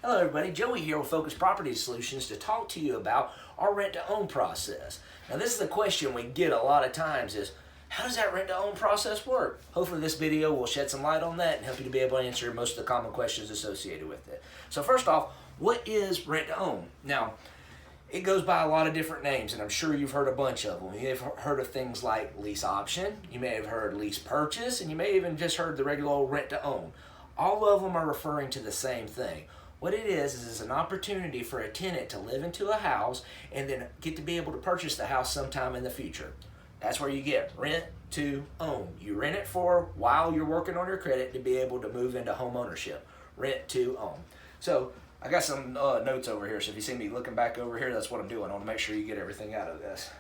Hello everybody, Joey here with Focus Property Solutions to talk to you about our rent-to-own process. Now this is a question we get a lot of times is, how does that rent-to-own process work? Hopefully this video will shed some light on that and help you to be able to answer most of the common questions associated with it. So first off, what is rent-to-own? Now, it goes by a lot of different names, and I'm sure you've heard a bunch of them. You've heard of things like lease option, you may have heard lease purchase, and you may even just heard the regular old rent-to-own. All of them are referring to the same thing. What it is it's an opportunity for a tenant to live into a house and then get to be able to purchase the house sometime in the future. That's where you get rent to own. You rent it for while you're working on your credit to be able to move into home ownership. Rent to own. So I got some notes over here, so if you see me looking back over here, that's what I'm doing. I want to make sure you get everything out of this.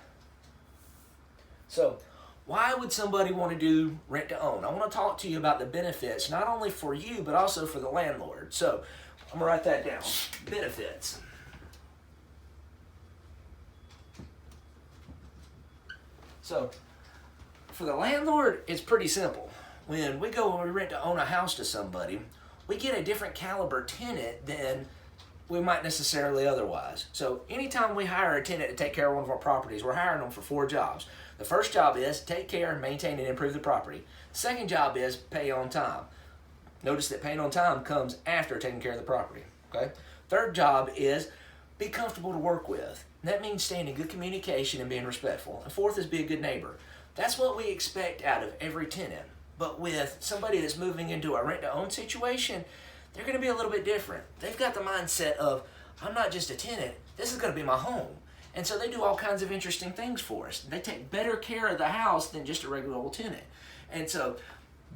So why would somebody want to do rent to own? I want to talk to you about the benefits, not only for you, but also for the landlord. So I'm going to write that down. Benefits. So for the landlord, it's pretty simple. When we rent to own a house to somebody, we get a different caliber tenant than we might necessarily otherwise. So anytime we hire a tenant to take care of one of our properties, we're hiring them for 4 jobs. The first job is take care, maintain, and improve the property. The second job is pay on time. Notice that paying on time comes after taking care of the property. Okay. Third job is be comfortable to work with. And that means staying in good communication and being respectful. And fourth is be a good neighbor. That's what we expect out of every tenant. But with somebody that's moving into a rent-to-own situation, they're going to be a little bit different. They've got the mindset of, I'm not just a tenant, this is going to be my home. And so they do all kinds of interesting things for us. They take better care of the house than just a regular old tenant. And so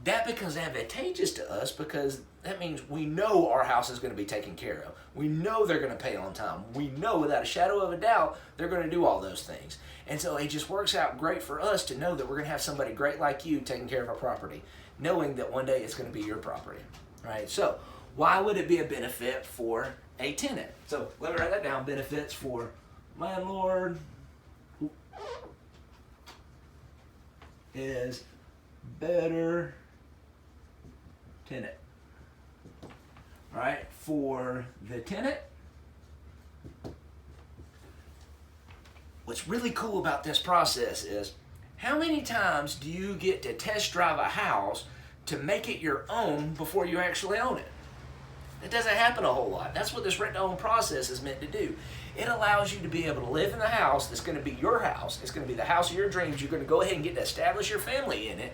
that becomes advantageous to us because that means we know our house is going to be taken care of. We know they're going to pay on time. We know without a shadow of a doubt they're going to do all those things. And so it just works out great for us to know that we're going to have somebody great like you taking care of our property, knowing that one day it's going to be your property. Right? So why would it be a benefit for a tenant? So let me write that down. Benefits for landlord is better tenant. All right, for the tenant, what's really cool about this process is how many times do you get to test drive a house to make it your own before you actually own it? It doesn't happen a whole lot. That's what this rent-to-own process is meant to do. It allows you to be able to live in the house that's going to be your house. It's going to be the house of your dreams. You're going to go ahead and get to establish your family in it.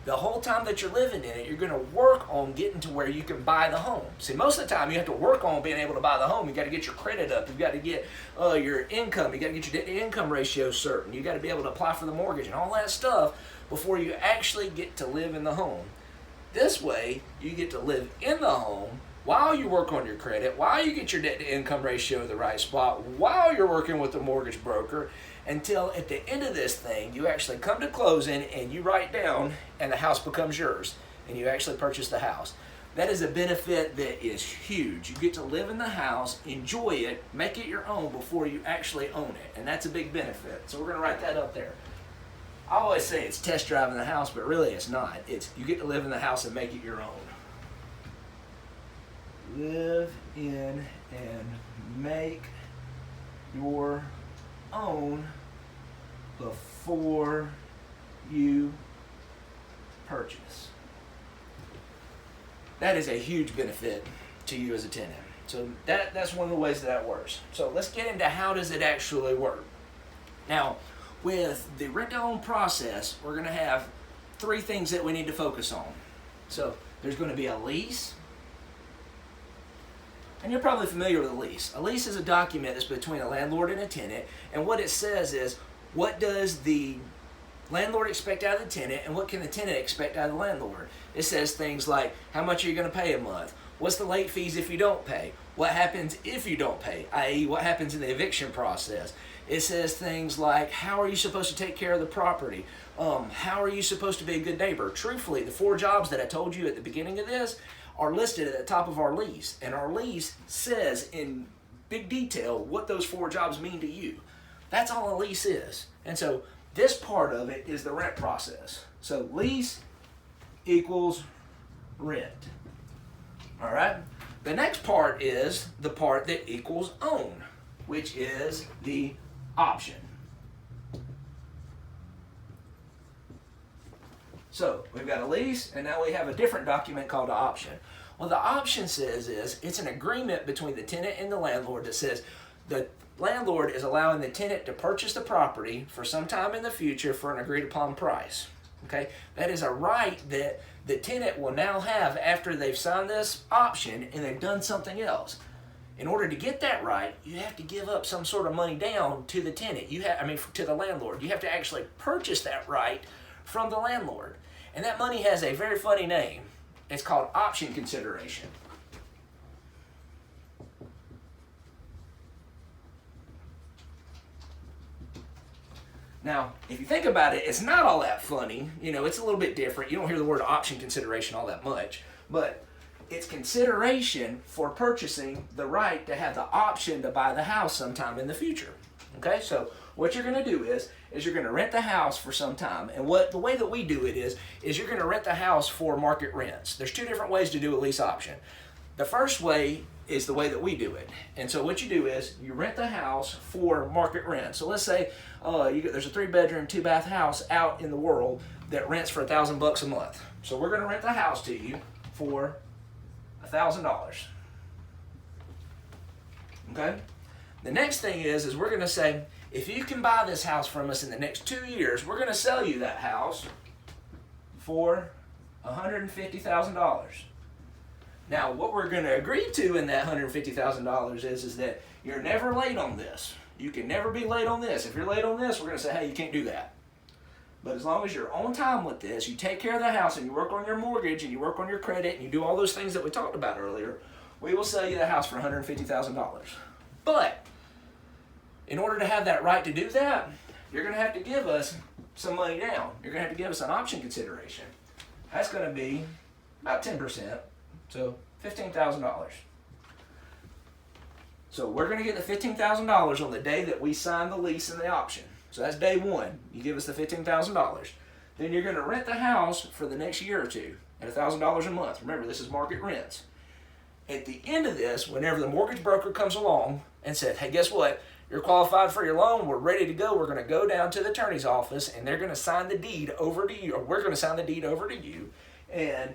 The whole time that you're living in it, you're going to work on getting to where you can buy the home. See, most of the time you have to work on being able to buy the home. You got to get your credit up. You've got to get your income. You got to get your debt-to-income ratio certain. You got to be able to apply for the mortgage and all that stuff before you actually get to live in the home. This way, you get to live in the home while you work on your credit, while you get your debt-to-income ratio in the right spot, while you're working with the mortgage broker, until at the end of this thing, you actually come to closing and you write down and the house becomes yours and you actually purchase the house. That is a benefit that is huge. You get to live in the house, enjoy it, make it your own before you actually own it. And that's a big benefit. So we're going to write that up there. I always say it's test driving the house, but really it's not. It's you get to live in the house and make it your own. Live in and make your own before you purchase. That is a huge benefit to you as a tenant. So that's one of the ways that works. So let's get into how does it actually work. Now, with the rent-to-own process, we're going to have 3 things that we need to focus on. So there's going to be a lease. And you're probably familiar with a lease. A lease is a document that's between a landlord and a tenant, and what it says is, what does the landlord expect out of the tenant, and what can the tenant expect out of the landlord? It says things like, how much are you going to pay a month? What's the late fees if you don't pay? What happens if you don't pay, i.e. what happens in the eviction process? It says things like, how are you supposed to take care of the property? How are you supposed to be a good neighbor? Truthfully, the 4 jobs that I told you at the beginning of this are listed at the top of our lease. And our lease says in big detail what those 4 jobs mean to you. That's all a lease is. And so this part of it is the rent process. So lease equals rent. All right? The next part is the part that equals own, which is the option. So we've got a lease, and now we have a different document called an option. What the option says is it's an agreement between the tenant and the landlord that says the landlord is allowing the tenant to purchase the property for some time in the future for an agreed upon price. Okay, that is a right that the tenant will now have after they've signed this option and they've done something else. In order to get that right, you have to give up some sort of money down to the tenant. To the landlord. You have to actually purchase that right from the landlord. And that money has a very funny name. It's called option consideration. Now, if you think about it, it's not all that funny. It's a little bit different. You don't hear the word option consideration all that much. But it's consideration for purchasing the right to have the option to buy the house sometime in the future. Okay, so what you're going to do is you're going to rent the house for some time. And the way that we do it is you're going to rent the house for market rents. There's two different ways to do a lease option. The first way is the way that we do it. And so what you do is you rent the house for market rent. So let's say there's a 3-bedroom, 2-bath house out in the world that rents for $1,000 a month. So we're going to rent the house to you for $1,000. Okay? The next thing is we're going to say, if you can buy this house from us in the next 2 years, we're going to sell you that house for $150,000. Now, what we're going to agree to in that $150,000 is that you're never late on this. You can never be late on this. If you're late on this, we're going to say, hey, you can't do that. But as long as you're on time with this, you take care of the house and you work on your mortgage and you work on your credit and you do all those things that we talked about earlier, we will sell you the house for $150,000. But in order to have that right to do that, you're going to have to give us some money down. You're going to have to give us an option consideration. That's going to be about 10%, so $15,000. So we're going to get the $15,000 on the day that we sign the lease and the option. So that's day one. You give us the $15,000. Then you're going to rent the house for the next year or two at $1,000 a month. Remember, this is market rents. At the end of this, whenever the mortgage broker comes along and says, hey, guess what? You're qualified for your loan. We're ready to go. We're going to go down to the attorney's office and they're going to sign the deed over to you, or we're going to sign the deed over to you, and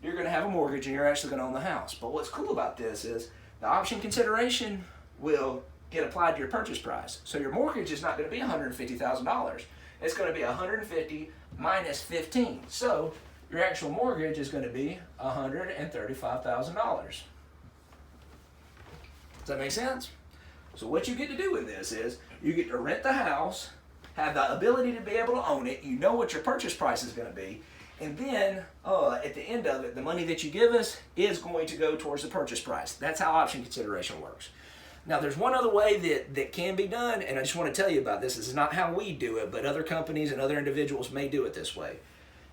you're going to have a mortgage and you're actually going to own the house. But what's cool about this is the option consideration will get applied to your purchase price. So your mortgage is not going to be $150,000. It's going to be $150 minus 15. So your actual mortgage is going to be $135,000. Does that make sense? So what you get to do with this is you get to rent the house, have the ability to be able to own it. You know what your purchase price is going to be. And then at the end of it, the money that you give us is going to go towards the purchase price. That's how option consideration works. Now, there's one other way that can be done, and I just want to tell you about this. This is not how we do it, but other companies and other individuals may do it this way.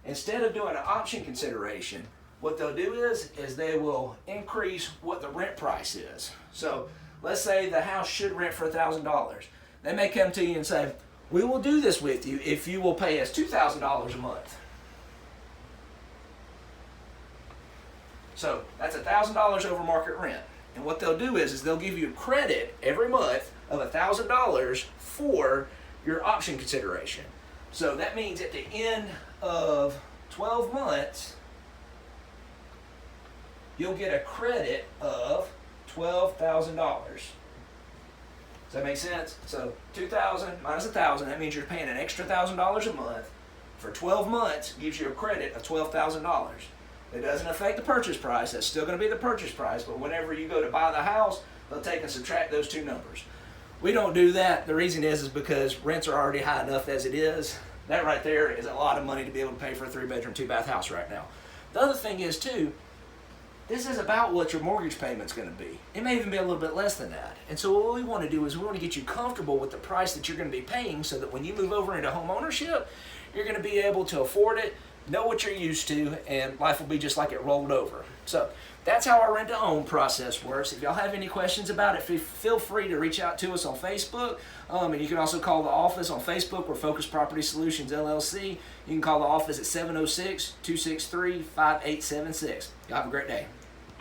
Instead of doing an option consideration, what they'll do is they will increase what the rent price is. So let's say the house should rent for $1,000. They may come to you and say, we will do this with you if you will pay us $2,000 a month. So that's $1,000 over market rent. And what they'll do is they'll give you credit every month of $1,000 for your option consideration. So that means at the end of 12 months, you'll get a credit of $12,000. Does that make sense? So $2,000 minus $1,000, that means you're paying an extra $1,000 a month. For 12 months, gives you a credit of $12,000. It doesn't affect the purchase price. That's still going to be the purchase price, but whenever you go to buy the house, they'll take and subtract those two numbers. We don't do that. The reason is because rents are already high enough as it is. That right there is a lot of money to be able to pay for a 3-bedroom, 2-bath house right now. The other thing is, too, this is about what your mortgage payment's going to be. It may even be a little bit less than that. And so what we want to do is we want to get you comfortable with the price that you're going to be paying so that when you move over into home ownership, you're going to be able to afford it, know what you're used to, and life will be just like it rolled over. So that's how our rent-to-own process works. If y'all have any questions about it, feel free to reach out to us on Facebook. And you can also call the office on Facebook. We're Focus Property Solutions, LLC. You can call the office at 706-263-5876. Y'all have a great day.